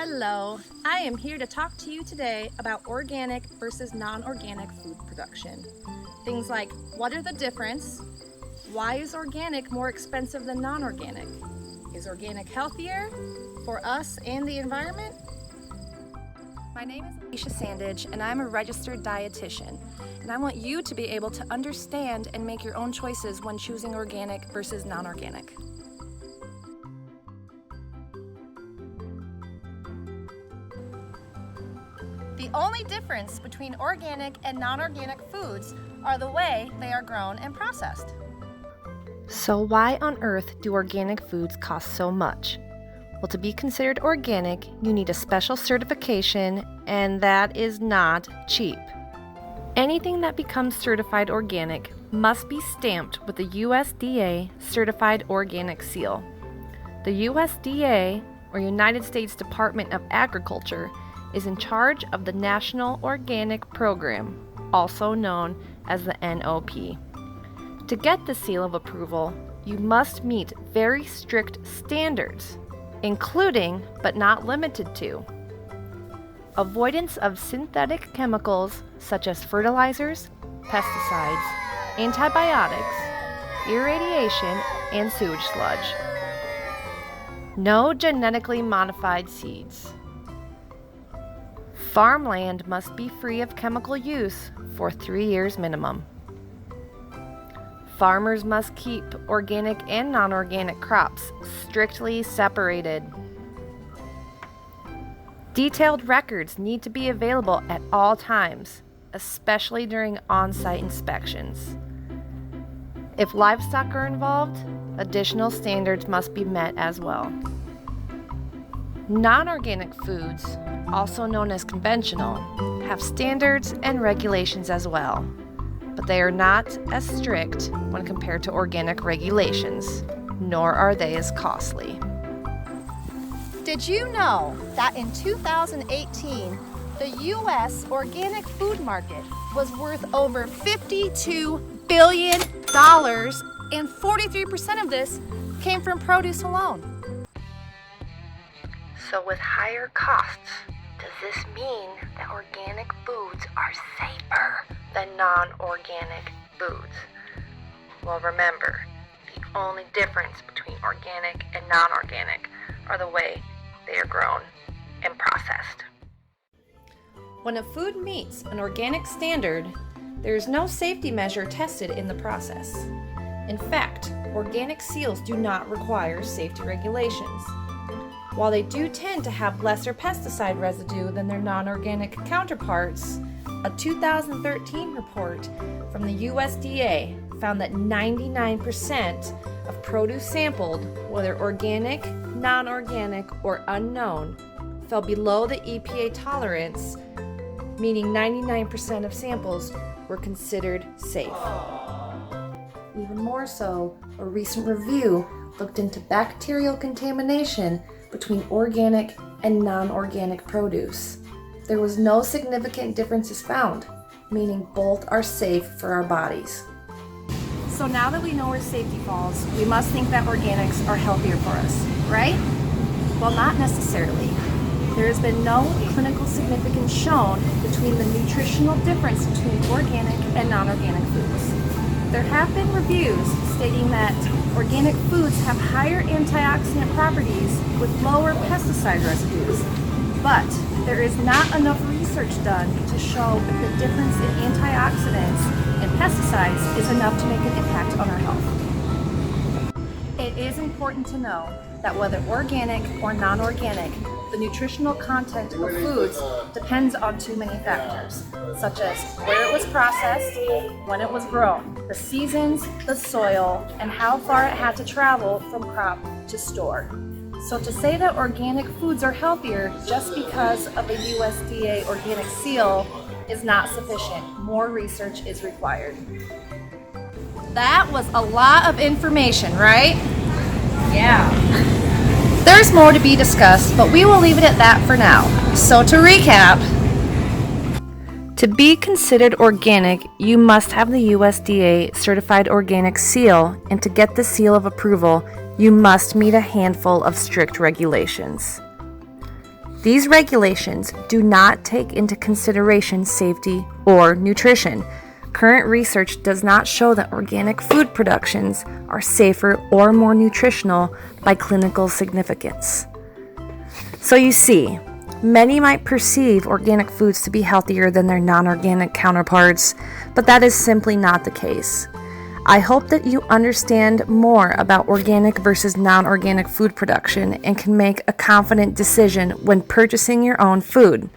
Hello, I am here to talk to you today about organic versus non-organic food production. Things like, what are the difference? Why is organic more expensive than non-organic? Is organic healthier for us and the environment? My name is Alicia Sandage and I'm a registered dietitian, and I want you to be able to understand and make your own choices when choosing organic versus non-organic. The only difference between organic and non-organic foods are the way they are grown and processed. So why on earth do organic foods cost so much? Well, to be considered organic, you need a special certification, and that is not cheap. Anything that becomes certified organic must be stamped with the USDA Certified Organic Seal. The USDA, or United States Department of Agriculture, is in charge of the National Organic Program, also known as the NOP. To get the seal of approval, you must meet very strict standards, including, but not limited to, avoidance of synthetic chemicals such as fertilizers, pesticides, antibiotics, irradiation, and sewage sludge. No genetically modified seeds. Farmland must be free of chemical use for 3 years minimum. Farmers must keep organic and non-organic crops strictly separated. Detailed records need to be available at all times, especially during on-site inspections. If livestock are involved, additional standards must be met as well. Non-organic foods, also known as conventional, have standards and regulations as well, but they are not as strict when compared to organic regulations, nor are they as costly. Did you know that in 2018, the U.S. organic food market was worth over $52 billion, and 43% of this came from produce alone? So with higher costs, does this mean that organic foods are safer than non-organic foods? Well, remember, the only difference between organic and non-organic are the way they are grown and processed. When a food meets an organic standard, there is no safety measure tested in the process. In fact, organic seals do not require safety regulations. While they do tend to have lesser pesticide residue than their non-organic counterparts, a 2013 report from the USDA found that 99% of produce sampled, whether organic, non-organic, or unknown, fell below the EPA tolerance, meaning 99% of samples were considered safe. Even more so, a recent review looked into bacterial contamination between organic and non-organic produce. There was no significant differences found, meaning both are safe for our bodies. So now that we know where safety falls, we must think that organics are healthier for us, right? Well, not necessarily. There has been no clinical significance shown between the nutritional difference between organic and non-organic foods. There have been reviews stating that organic foods have higher antioxidant properties with lower pesticide residues, but there is not enough research done to show if the difference in antioxidants and pesticides is enough to make an impact on our health. It is important to know that whether organic or non-organic, the nutritional content of foods depends on too many factors, such as where it was processed, when it was grown, the seasons, the soil, and how far it had to travel from crop to store. So to say that organic foods are healthier just because of a USDA organic seal is not sufficient. More research is required. That was a lot of information, right? Yeah. There's more to be discussed, but we will leave it at that for now. So to recap, To be considered organic, you must have the USDA Certified Organic Seal, and to get the seal of approval, you must meet a handful of strict regulations. These regulations do not take into consideration safety or nutrition. Current research does not show that organic food productions are safer or more nutritional by clinical significance. So you see, many might perceive organic foods to be healthier than their non-organic counterparts, but that is simply not the case. I hope that you understand more about organic versus non-organic food production and can make a confident decision when purchasing your own food.